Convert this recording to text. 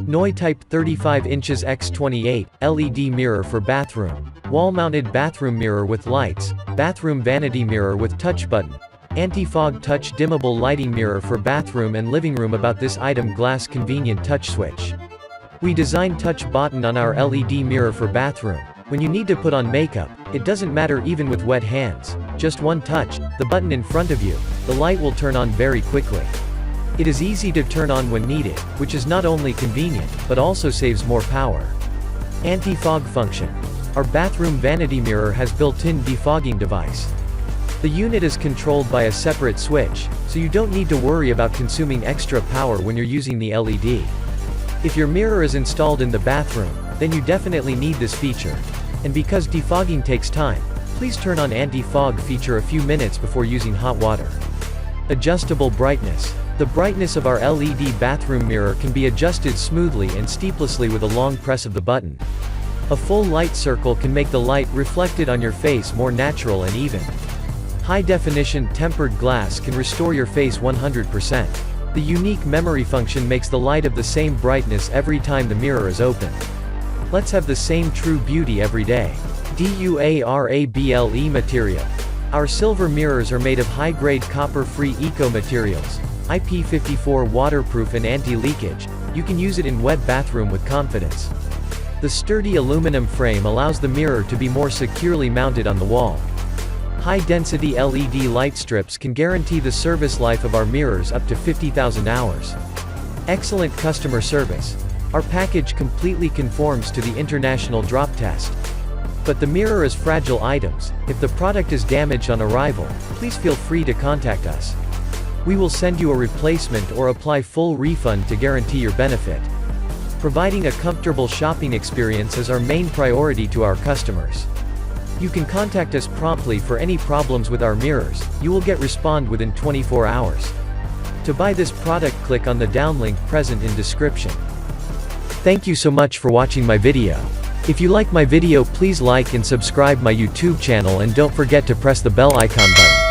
NeuType 35 inches x28, LED mirror for bathroom. Wall-mounted bathroom mirror with lights, bathroom vanity mirror with touch button. Anti-fog touch dimmable lighting mirror for bathroom and living room. About this item: glass convenient touch switch. We designed touch botton on our LED mirror for bathroom. When you need to put on makeup, it doesn't matter even with wet hands. Just one touch, the button in front of you, the light will turn on very quickly. It is easy to turn on when needed, which is not only convenient, but also saves more power. Anti-fog function. Our bathroom vanity mirror has built-in defogging device. The unit is controlled by a separate switch, so you don't need to worry about consuming extra power when you're using the LED. If your mirror is installed in the bathroom, then you definitely need this feature. And because defogging takes time, please turn on anti-fog feature a few minutes before using hot water. Adjustable brightness. The brightness of our LED bathroom mirror can be adjusted smoothly and steplessly with a long press of the button. A full light circle can make the light reflected on your face more natural and even. High-definition tempered glass can restore your face 100%. The unique memory function makes the light of the same brightness every time the mirror is opened. Let's have the same true beauty every day. Durable material. Our silver mirrors are made of high-grade copper-free eco-materials. IP54 waterproof and anti-leakage. You can use it in wet bathroom with confidence. The sturdy aluminum frame allows the mirror to be more securely mounted on the wall. High-density LED light strips can guarantee the service life of our mirrors up to 50,000 hours. Excellent customer service. Our package completely conforms to the international drop test. But the mirror is fragile items. If the product is damaged on arrival, please feel free to contact us. We will send you a replacement or apply full refund to guarantee your benefit. Providing a comfortable shopping experience is our main priority to our customers. You can contact us promptly for any problems with our mirrors. You will get respond within 24 hours. To buy this product, click on the downlink present in description. Thank you so much for watching my video. If you like my video, please like and subscribe my YouTube channel, and don't forget to press the bell icon button.